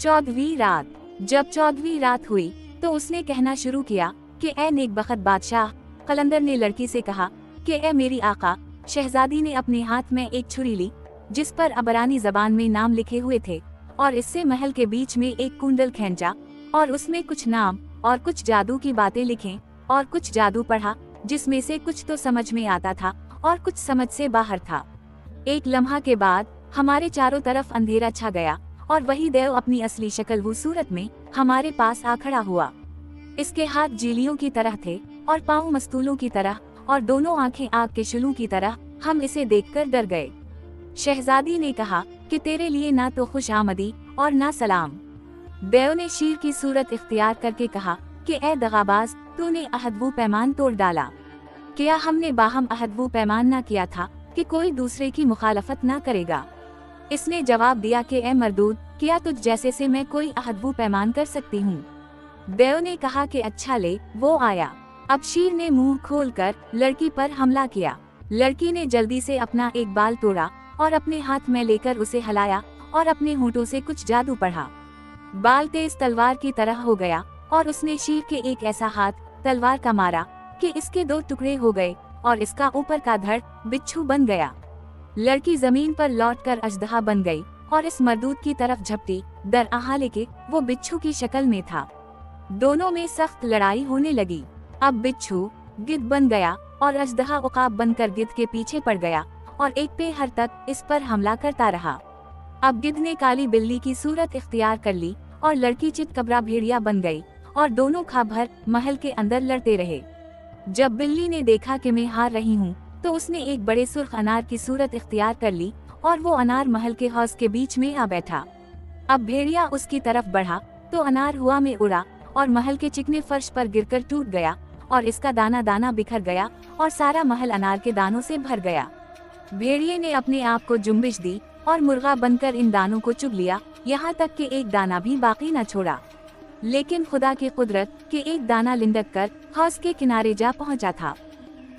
14वीं रात। जब 14वीं रात हुई तो उसने कहना शुरू किया कि ए नेकबख्त बादशाह। कलंदर ने लड़की से कहा कि ए मेरी आका। शहजादी ने अपने हाथ में एक छुरी ली जिस पर अबरानी जबान में नाम लिखे हुए थे और इससे महल के बीच में एक कुंडल खींचा और उसमें कुछ नाम और कुछ जादू की बातें लिखें और कुछ जादू पढ़ा जिसमें से कुछ तो समझ में आता था और कुछ समझ से बाहर था। एक लम्हा के बाद हमारे चारों तरफ अंधेरा छा गया और वही देव अपनी असली शक्ल वो सूरत में हमारे पास आ खड़ा हुआ। इसके हाथ जीलियों की तरह थे और पाँव मस्तूलों की तरह और दोनों आंखें आग के शूलों की तरह। हम इसे देखकर डर गए। शहजादी ने कहा कि तेरे लिए ना तो खुश आमदी और ना सलाम। देव ने शीर की सूरत इख्तियार करके कहा कि ए दगाबाज, तूने अहद वो पैमान तोड़ डाला। क्या हमने बाहम अहद वो पैमान ना किया था कि कोई दूसरे की मुखालफत ना करेगा? इसने जवाब दिया कि ए मरदूद, क्या तुझ जैसे से मैं कोई अहद वो पैमान कर सकती हूँ? देव ने कहा कि अच्छा ले, वो आया। अब शीर ने मुंह खोलकर लड़की पर हमला किया। लड़की ने जल्दी से अपना एक बाल तोड़ा और अपने हाथ में लेकर उसे हिलाया और अपने होंठों से कुछ जादू पढ़ा। बाल तेज तलवार की तरह हो गया और उसने शीर के एक ऐसा हाथ तलवार का मारा कि इसके 2 टुकड़े हो गए और इसका ऊपर का धड़ बिच्छू बन गया। लड़की जमीन पर लौटकर अजदहा बन गई और इस मरदूद की तरफ झपटी। दरअसल के वो बिच्छू की शक्ल में था। दोनों में सख्त लड़ाई होने लगी। अब बिच्छू गिद्ध बन गया और अजदहा उकाब बनकर गिद्ध के पीछे पड़ गया और एक पेहर तक इस पर हमला करता रहा। अब गिद्ध ने काली बिल्ली की सूरत इख्तियार कर ली और लड़की चितकबरा भेड़िया बन गई और दोनों खा भर महल के अंदर लड़ते रहे। जब बिल्ली ने देखा कि मैं हार रही हूँ तो उसने एक बड़े सुर्ख अनार की सूरत इख्तियार कर ली और वो अनार महल के हौज के बीच में आ बैठा। अब भेड़िया उसकी तरफ बढ़ा तो अनार हुआ में उड़ा और महल के चिकने फर्श पर गिरकर टूट गया और इसका दाना दाना बिखर गया और सारा महल अनार के दानों से भर गया। भेड़िए ने अपने आप को जुम्बिश दी और मुर्गा बनकर इन दानों को चुग लिया, यहाँ तक कि एक दाना भी बाकी न छोड़ा। लेकिन खुदा की कुदरत कि एक दाना लिंदक कर हौज के किनारे जा पहुँचा था।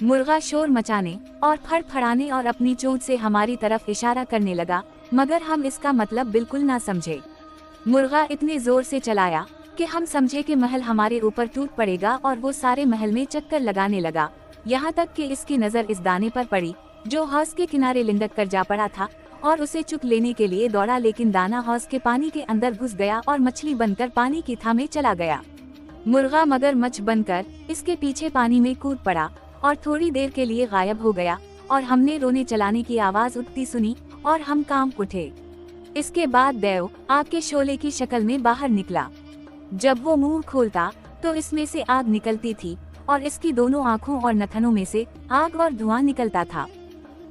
मुर्गा शोर मचाने और फड़फड़ाने और अपनी चोंच से हमारी तरफ इशारा करने लगा, मगर हम इसका मतलब बिल्कुल ना समझे। मुर्गा इतने जोर से चलाया कि हम समझे कि महल हमारे ऊपर टूट पड़ेगा और वो सारे महल में चक्कर लगाने लगा, यहाँ तक कि इसकी नज़र इस दाने पर पड़ी जो हौज के किनारे लिंदक कर जा पड़ा था और उसे चुक लेने के लिए दौड़ा, लेकिन दाना हौज के पानी के अंदर घुस गया और मछली बनकर पानी की थाह में चला गया। मुर्गा मगरमच्छ बनकर इसके पीछे पानी में कूद पड़ा और थोड़ी देर के लिए गायब हो गया और हमने रोने चलाने की आवाज उठती सुनी और हम कांप उठे। इसके बाद देव आग के शोले की शक्ल में बाहर निकला। जब वो मुंह खोलता तो इसमें से आग निकलती थी और इसकी दोनों आँखों और नथनों में से आग और धुआं निकलता था।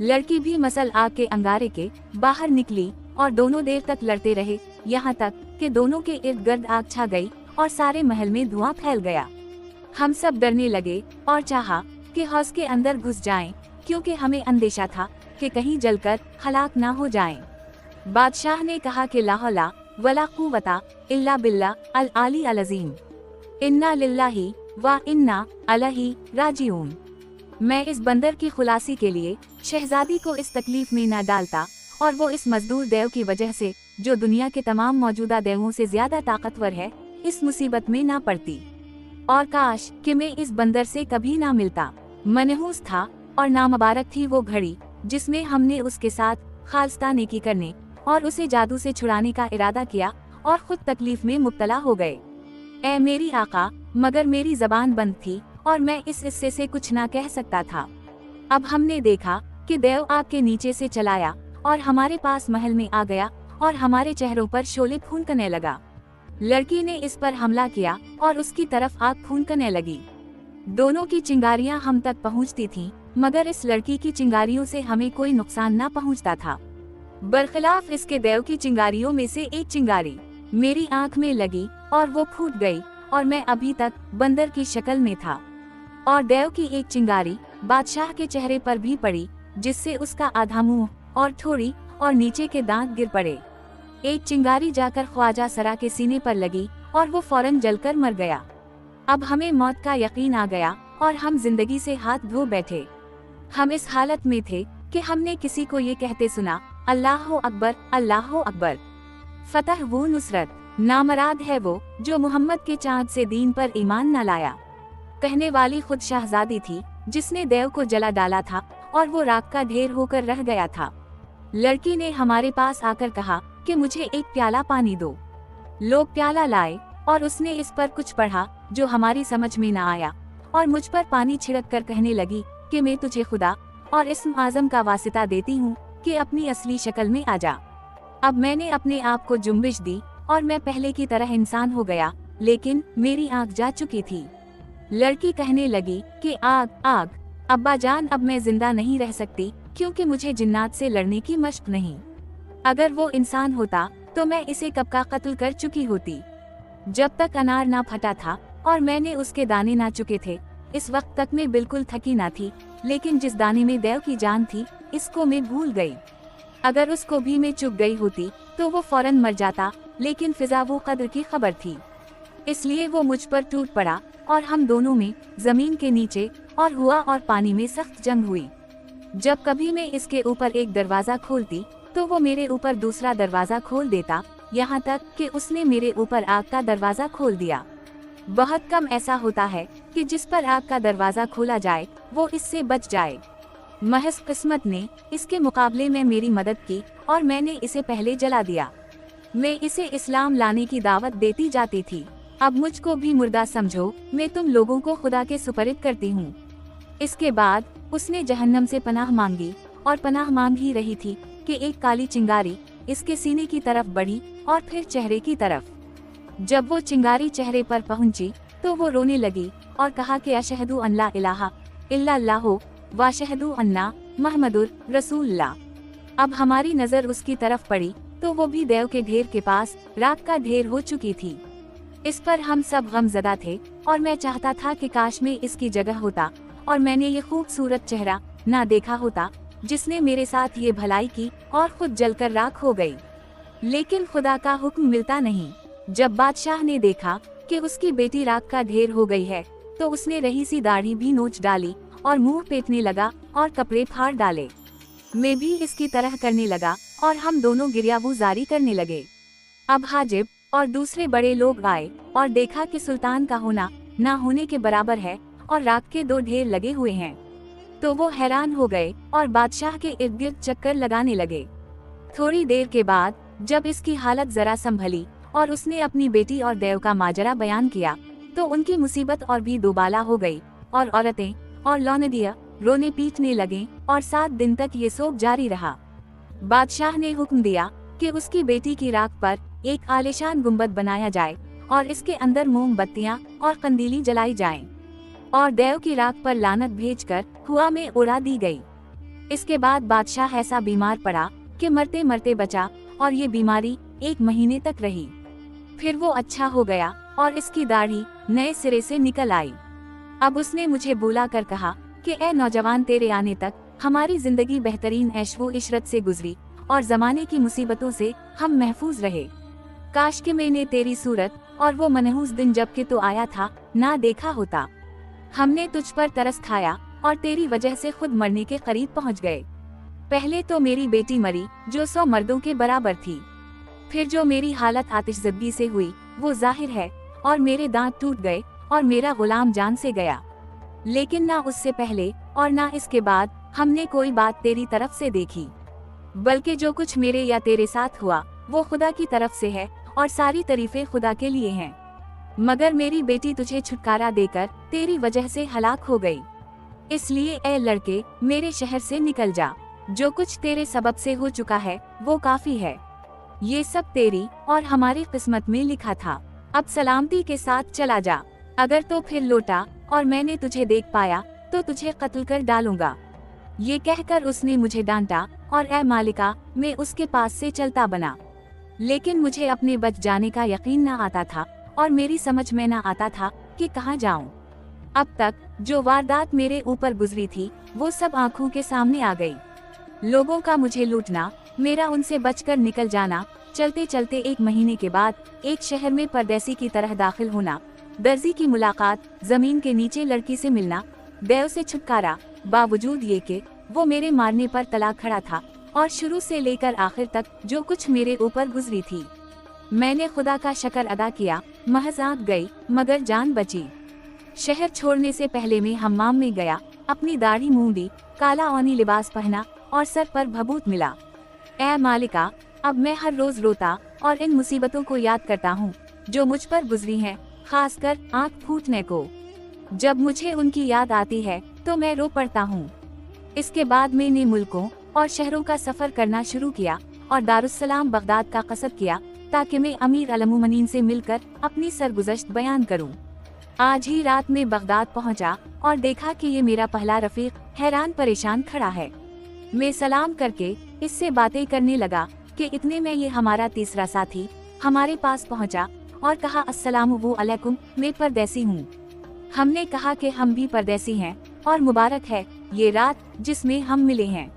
लड़की भी मसल आग के अंगारे के बाहर निकली और दोनों देर तक लड़ते रहे, यहाँ तक कि दोनों के इर्द गिर्द आग छा गई और सारे महल में धुआं फैल गया। हम सब डरने लगे और चाहा कि हौज के अंदर घुस जाएं, क्योंकि हमें अंदेशा था कि कहीं जलकर हलाक ना हो जाएं। बादशाह ने कहा कि ला हौला वला कुव्वता इल्ला बिल्ला अल आली अल अज़ीम, इन्ना लिल्लाही व इन्ना अलैहि राजिऊन। मैं इस बंदर की खुलासी के लिए शहजादी को इस तकलीफ में न डालता और वो इस मजदूर देव की वजह से, जो दुनिया के तमाम मौजूदा देवों से ज्यादा ताकतवर है, इस मुसीबत में ना पड़ती। और काश कि मैं इस बंदर से कभी ना मिलता। मनहूस था और नामुबारक थी वो घड़ी जिसमें हमने उसके साथ खालस्ताने की करने और उसे जादू से छुड़ाने का इरादा किया और खुद तकलीफ में मुब्तला हो गए। ए मेरी आका, मगर मेरी जबान बंद थी और मैं इस हिस्से से कुछ ना कह सकता था। अब हमने देखा कि देव आग के नीचे से चलाया और हमारे पास महल में आ गया और हमारे चेहरों पर शोले फूंकने लगा। लड़की ने इस पर हमला किया और उसकी तरफ आग फूंकने लगी। दोनों की चिंगारियां हम तक पहुंचती थीं, मगर इस लड़की की चिंगारियों से हमें कोई नुकसान ना पहुंचता था। बरखिलाफ इसके देव की चिंगारियों में से एक चिंगारी मेरी आंख में लगी और वो फूट गई और मैं अभी तक बंदर की शक्ल में था। और देव की एक चिंगारी बादशाह के चेहरे पर भी पड़ी, जिससे उसका आधा मुंह और ठोड़ी और नीचे के दांत गिर पड़े। एक चिंगारी जाकर ख्वाजा सरा के सीने पर लगी और वो फौरन जलकर मर गया। अब हमें मौत का यकीन आ गया और हम जिंदगी से हाथ धो बैठे। हम इस हालत में थे कि हमने किसी को ये कहते सुना, अल्लाह अकबर, अल्लाह अकबर, फतह वो नुसरत। नामराद है वो जो मोहम्मद के चाँद से दीन पर ईमान न लाया। कहने वाली खुद शहजादी थी जिसने देव को जला डाला था और वो राख का ढेर होकर रह गया था। लड़की ने हमारे पास आकर कहा कि मुझे एक प्याला पानी दो। लोग प्याला लाए और उसने इस पर कुछ पढ़ा जो हमारी समझ में न आया और मुझ पर पानी छिड़क कर कहने लगी कि मैं तुझे खुदा और इस्म आज़म का वासिता देती हूँ कि अपनी असली शक्ल में आ जा। अब मैंने अपने आप को जुम्बिश दी और मैं पहले की तरह इंसान हो गया, लेकिन मेरी आँख जा चुकी थी। लड़की कहने लगी कि आग आग, अब्बा जान अब मैं जिंदा नहीं रह सकती क्योंकि मुझे जिन्नात से लड़ने की मश्क नहीं। अगर वो इंसान होता तो मैं इसे कब का कत्ल कर चुकी होती। जब तक अनार ना फटा था और मैंने उसके दाने ना चुके थे, इस वक्त तक मैं बिल्कुल थकी ना थी, लेकिन जिस दाने में देव की जान थी इसको मैं भूल गई। अगर उसको भी मैं चुक गई होती तो वो फौरन मर जाता, लेकिन फिजा वो कद्र की खबर थी, इसलिए वो मुझ पर टूट पड़ा और हम दोनों में जमीन के नीचे और हुआ और पानी में सख्त जंग हुई। जब कभी मैं इसके ऊपर एक दरवाजा खोलती तो वो मेरे ऊपर दूसरा दरवाजा खोल देता, यहाँ तक कि उसने मेरे ऊपर आग का दरवाजा खोल दिया। बहुत कम ऐसा होता है कि जिस पर आग का दरवाजा खोला जाए वो इससे बच जाए। महज किस्मत ने इसके मुकाबले में मेरी मदद की और मैंने इसे पहले जला दिया। मैं इसे इस्लाम लाने की दावत देती जाती थी। अब मुझको भी मुर्दा समझो, मैं तुम लोगों को खुदा के सुपरद करती हूँ। इसके बाद उसने जहन्नम से पनाह मांगी और पनाह मांग ही रही थी कि एक काली चिंगारी इसके सीने की तरफ बढ़ी और फिर चेहरे की तरफ। जब वो चिंगारी चेहरे पर पहुंची तो वो रोने लगी और कहा कि अशहदु अल्ला इलाहा इल्लल्लाह व अशहदु अन्ना मुहम्मदुर रसूलुल्लाह। अब हमारी नजर उसकी तरफ पड़ी तो वो भी देव के ढेर के पास राख का ढेर हो चुकी थी। इस पर हम सब गमज़दा थे और मैं चाहता था कि काश में इसकी जगह होता और मैंने ये खूबसूरत चेहरा ना देखा होता जिसने मेरे साथ ये भलाई की और खुद जलकर राख हो गई। लेकिन खुदा का हुक्म मिलता नहीं। जब बादशाह ने देखा कि उसकी बेटी राख का ढेर हो गई है तो उसने रही सी दाढ़ी भी नोच डाली और मुंह पेटने लगा और कपड़े फाड़ डाले। मैं भी इसकी तरह करने लगा और हम दोनों गिरियाबुजारी करने लगे। अब हाजिब और दूसरे बड़े लोग आए और देखा कि सुल्तान का होना ना होने के बराबर है और राख के दो ढेर लगे हुए हैं, तो वो हैरान हो गए और बादशाह के इर्द गिर्द चक्कर लगाने लगे। थोड़ी देर के बाद जब इसकी हालत जरा संभली और उसने अपनी बेटी और देव का माजरा बयान किया तो उनकी मुसीबत और भी दोबाला हो गई और औरतें और लौनदिया रोने पीटने लगे और 7 दिन तक ये शोक जारी रहा। बादशाह ने हुक्म दिया कि उसकी बेटी की राख पर एक आलीशान गुंबद बनाया जाए और इसके अंदर मोमबत्तियां और कंदीली जलाई जाएं और देव की राख पर लानत भेजकर हुआ में उड़ा दी गई। इसके बाद बादशाह ऐसा बीमार पड़ा कि मरते मरते बचा और ये बीमारी 1 महीने तक रही। फिर वो अच्छा हो गया और इसकी दाढ़ी नए सिरे से निकल आई। अब उसने मुझे बुला कर कहा कि ए नौजवान, तेरे आने तक हमारी जिंदगी बेहतरीन ऐशो इशरत से गुजरी और जमाने की मुसीबतों से हम महफूज रहे। काश कि मैंने तेरी सूरत और वो मनहूस दिन जब कि तू आया था ना देखा होता। हमने तुझ पर तरस खाया और तेरी वजह से खुद मरने के करीब पहुंच गए। पहले तो मेरी बेटी मरी जो 100 मर्दों के बराबर थी। फिर जो मेरी हालत आतिशज़दगी से हुई वो जाहिर है और मेरे दांत टूट गए और मेरा गुलाम जान से गया। लेकिन ना उससे पहले और ना इसके बाद हमने कोई बात तेरी तरफ से देखी, बल्कि जो कुछ मेरे या तेरे साथ हुआ वो खुदा की तरफ से है और सारी तारीफें खुदा के लिए हैं। मगर मेरी बेटी तुझे छुटकारा देकर तेरी वजह से हलाक हो गई। इसलिए ए लड़के, मेरे शहर से निकल जा। जो कुछ तेरे सबब से हो चुका है वो काफी है। ये सब तेरी और हमारी किस्मत में लिखा था। अब सलामती के साथ चला जा। अगर तो फिर लौटा और मैंने तुझे देख पाया तो तुझे कत्ल कर डालूंगा। ये कहकर उसने मुझे डांटा और ए मालिका, मैं उसके पास से चलता बना। लेकिन मुझे अपने बच जाने का यकीन न आता था और मेरी समझ में न आता था कि कहाँ जाऊं। अब तक जो वारदात मेरे ऊपर गुजरी थी वो सब आंखों के सामने आ गई। लोगों का मुझे लूटना, मेरा उनसे बचकर निकल जाना, चलते चलते 1 महीने के बाद एक शहर में परदेसी की तरह दाखिल होना, दर्जी की मुलाकात, जमीन के नीचे लड़की से मिलना, देव से छुटकारा, बावजूद ये कि वो मेरे मारने पर तला खड़ा था, और शुरू से लेकर आखिर तक जो कुछ मेरे ऊपर गुजरी थी मैंने खुदा का शुक्र अदा किया, महज आंख गई मगर जान बची। शहर छोड़ने से पहले मैं हम्माम में गया, अपनी दाढ़ी मूंदी, काला ओनी लिबास पहना और सर पर भभूत मिला। ऐ मालिका, अब मैं हर रोज रोता और इन मुसीबतों को याद करता हूँ जो मुझ पर गुजरी हैं, खासकर आंख फूटने को। जब मुझे उनकी याद आती है तो मैं रो पड़ता हूँ। इसके बाद मैंने मुल्कों और शहरों का सफर करना शुरू किया और दारुस्सलाम बगदाद का कसद किया ताकि मैं अमीर अल-मुमिनीन से मिलकर अपनी सरगुज़श्त बयान करूं। आज ही रात में बगदाद पहुंचा और देखा कि ये मेरा पहला रफीक हैरान परेशान खड़ा है। मैं सलाम करके इससे बातें करने लगा कि इतने में ये हमारा तीसरा साथी हमारे पास पहुंचा और कहा, अस्सलामु अलैकुम, मैं परदेसी हूँ। हमने कहा कि हम भी परदेसी हैं और मुबारक है ये रात जिसमें हम मिले हैं।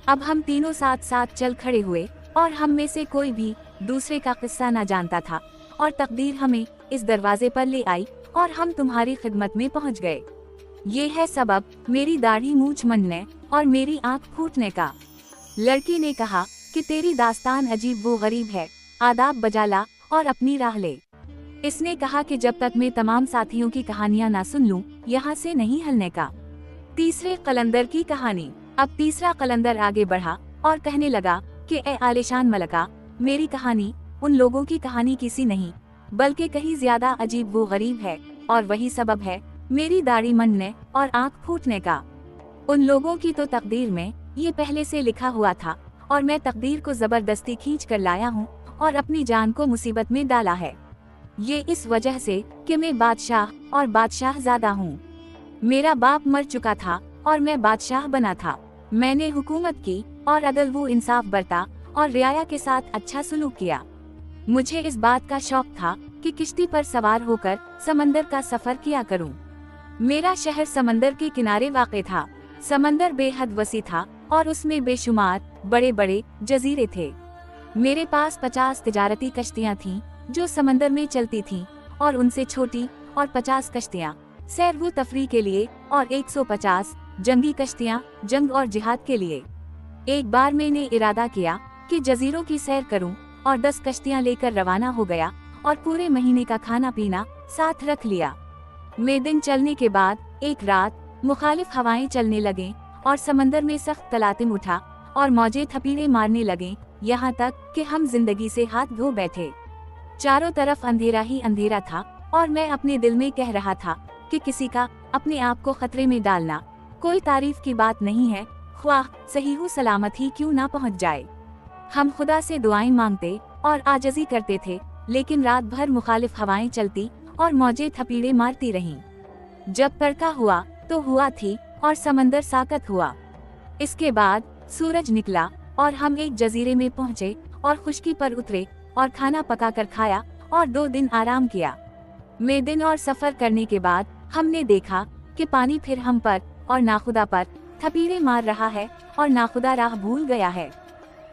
अब हम तीनों साथ साथ चल खड़े हुए और हम में से कोई भी दूसरे का किस्सा न जानता था और तकदीर हमें इस दरवाजे पर ले आई और हम तुम्हारी खिदमत में पहुंच गए। ये है सबब मेरी दाढ़ी मूंछ मनने और मेरी आंख फूटने का। लड़की ने कहा कि तेरी दास्तान अजीब वो गरीब है, आदाब बजा ला और अपनी राह ले। इसने कहा कि जब तक मैं तमाम साथियों की कहानियां ना सुन लूं, यहाँ से नहीं हिलने का। तीसरे कलंदर की कहानी। अब तीसरा कलंदर आगे बढ़ा और कहने लगा कि ए आलिशान मलका, मेरी कहानी उन लोगों की कहानी किसी नहीं बल्कि कहीं ज्यादा अजीब वो गरीब है और वही सबब है मेरी दाढ़ी मनने और आंख फूटने का। उन लोगों की तो तकदीर में ये पहले से लिखा हुआ था और मैं तकदीर को जबरदस्ती खींच कर लाया हूँ और अपनी जान को मुसीबत में डाला है। ये इस वजह से कि मैं बादशाह और बादशाहज़ादा हूँ। मेरा बाप मर चुका था और मैं बादशाह बना था। मैंने हुकूमत की और अदल वो इंसाफ बरता और रियाया के साथ अच्छा सलूक किया। मुझे इस बात का शौक था कि किश्ती पर सवार होकर समंदर का सफर किया करूं। मेरा शहर समंदर के किनारे वाक़े था। समंदर बेहद वसी था और उसमें बेशुमार बड़े बड़े जजीरे थे। मेरे पास 50 तिजारती कश्तियां थीं जो समंदर में चलती थीं और उनसे छोटी और 50 कश्तियां सैर व तफरी के लिए और 150 जंगी कश्तियां जंग और जिहाद के लिए। एक बार मैंने इरादा किया कि जजीरों की सैर करूं और 10 कश्तियां लेकर रवाना हो गया और पूरे महीने का खाना पीना साथ रख लिया। मैं दिन चलने के बाद एक रात मुखालिफ हवाएं चलने लगें और समंदर में सख्त तलातिम उठा और मौजें थपीड़े मारने लगें, यहाँ तक कि हम जिंदगी से हाथ धो बैठे। चारों तरफ अंधेरा ही अंधेरा था और मैं अपने दिल में कह रहा था कि किसी का अपने आप को खतरे में डालना कोई तारीफ की बात नहीं है, ख्वाह सहीहू सलामत ही क्यों ना पहुँच जाए। हम खुदा से दुआएं मांगते और आजजी करते थे, लेकिन रात भर मुखालिफ हवाएं चलती और मौजें थपीड़े मारती रहीं। जब तड़का हुआ तो हुआ थी और समंदर साकत हुआ। इसके बाद सूरज निकला और हम एक जजीरे में पहुँचे और खुश्की पर उतरे और खाना पकाकर खाया और 2 दिन आराम किया। में दिन और सफर करने के बाद हमने देखा कि पानी फिर हम पर और नाखुदा पर थपीड़े मार रहा है और नाखुदा राह भूल गया है।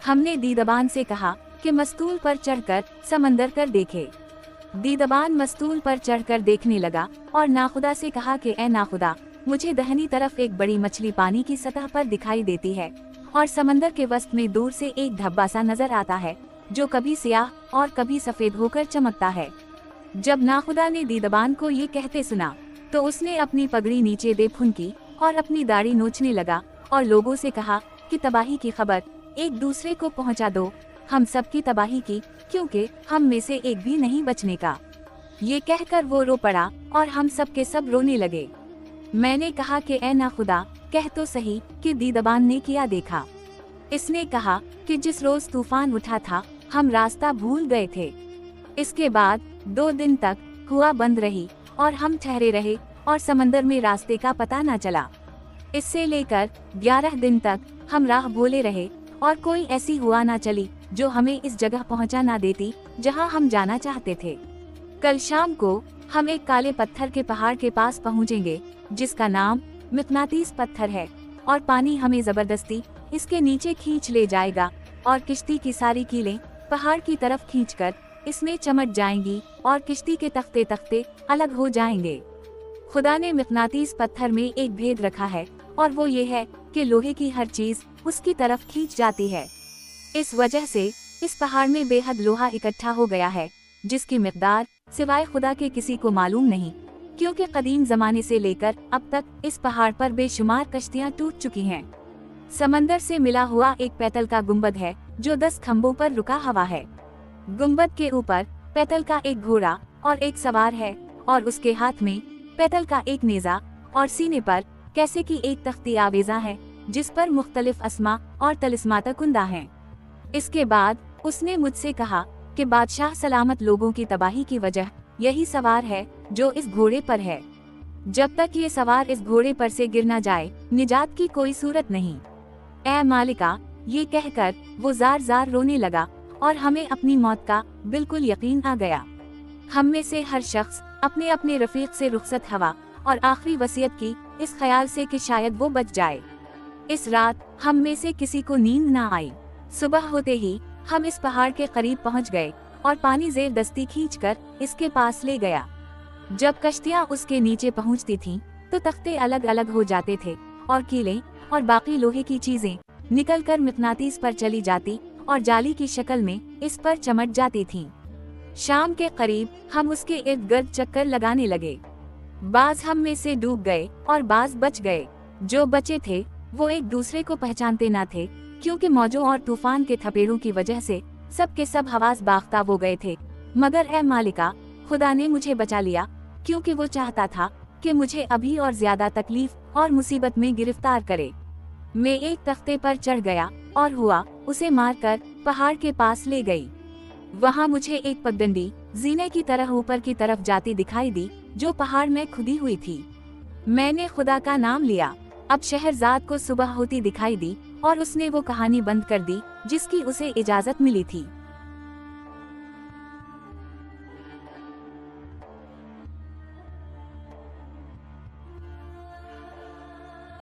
हमने दीदबान से कहा कि मस्तूल पर चढ़कर समंदर कर देखे। दीदबान मस्तूल पर चढ़कर देखने लगा और नाखुदा से कहा कि ए नाखुदा, मुझे दहनी तरफ एक बड़ी मछली पानी की सतह पर दिखाई देती है और समंदर के वस्त में दूर से एक धब्बा सा नजर आता है जो कभी सियाह और कभी सफेद होकर चमकता है। जब नाखुदा ने दीदबान को ये कहते सुना तो उसने अपनी पगड़ी नीचे दे फुनकी और अपनी दाढ़ी नोचने लगा और लोगों से कहा कि तबाही की खबर एक दूसरे को पहुंचा दो, हम सब की तबाही की, क्योंकि हम में से एक भी नहीं बचने का। ये कहकर वो रो पड़ा और हम सब के सब रोने लगे। मैंने कहा कि ए नाखुदा, कह तो सही कि दीदबान ने किया देखा। इसने कहा कि जिस रोज तूफान उठा था हम रास्ता भूल गए थे। इसके बाद 2 दिन तक हुआ बंद रही और हम ठहरे रहे और समंदर में रास्ते का पता न चला। इससे लेकर 11 दिन तक हम राह भूले रहे और कोई ऐसी हुआ ना चली जो हमें इस जगह पहुंचा ना देती जहां हम जाना चाहते थे। कल शाम को हम एक काले पत्थर के पहाड़ के पास पहुंचेंगे जिसका नाम मिकनातीस पत्थर है और पानी हमें जबरदस्ती इसके नीचे खींच ले जाएगा और किश्ती की सारी कीलें पहाड़ की तरफ खींचकर इसमें चमट जाएंगी और किश्ती के तख्ते तख्ते अलग हो जाएंगे। खुदा ने मिकनातीस पत्थर में एक भेद रखा है और वो ये है कि लोहे की हर चीज उसकी तरफ खींच जाती है। इस वजह से इस पहाड़ में बेहद लोहा इकट्ठा हो गया है, जिसकी मिकदार सिवाय खुदा के किसी को मालूम नहीं, क्योंकि कदीम जमाने से लेकर अब तक इस पहाड़ पर बेशुमार कश्तियां टूट चुकी हैं। समंदर से मिला हुआ एक पैतल का गुंबद है जो 10 खम्भों पर रुका हुआ है। गुंबद के ऊपर पैतल का एक घोड़ा और एक सवार है, और उसके हाथ में पैतल का एक नेजा और सीने पर कैसे की एक तख्ती आवेजा है, जिस पर मुख्तलिफ अस्मा और तलिस्मात कुंदा हैं। इसके बाद उसने मुझसे कहा कि बादशाह सलामत लोगों की तबाही की वजह यही सवार है जो इस घोड़े पर है। जब तक ये सवार इस घोड़े पर से गिर न जाए, निजात की कोई सूरत नहीं। ए मालिका, ये कहकर वो जार जार रोने लगा और हमें अपनी मौत का बिल्कुल यकीन आ गया। हम में से हर शख्स अपने अपने रफीक से रुखसत हुआ और आखिरी वसीयत की इस ख्याल से कि शायद वो बच जाए। इस रात हम में से किसी को नींद न आई। सुबह होते ही हम इस पहाड़ के करीब पहुंच गए और पानी जेर दस्ती खींचकर इसके पास ले गया। जब कश्तियां उसके नीचे पहुंचती थीं, तो तख्ते अलग अलग हो जाते थे और कीले और बाकी लोहे की चीजें निकलकर मिकनातीस पर चली जाती और जाली की शक्ल में इस पर चमट जाती थीं। शाम के करीब हम उसके इर्द गिर्द चक्कर लगाने लगे। बाज हम में से डूब गए और बाज बच गए। जो बचे थे वो एक दूसरे को पहचानते न थे, क्योंकि मौजों और तूफान के थपेड़ों की वजह से सब के सब हवास बाख्ताब हो गए थे। मगर ए मालिका, खुदा ने मुझे बचा लिया, क्योंकि वो चाहता था कि मुझे अभी और ज्यादा तकलीफ और मुसीबत में गिरफ्तार करे। मैं एक तख्ते पर चढ़ गया और हुआ उसे मारकर पहाड़ के पास ले गई। वहाँ मुझे एक पगडंडी जीने की तरह ऊपर की तरफ जाती दिखाई दी, जो पहाड़ में खुदी हुई थी। मैंने खुदा का नाम लिया। अब शहरजाद को सुबह होती दिखाई दी और उसने वो कहानी बंद कर दी जिसकी उसे इजाजत मिली थी।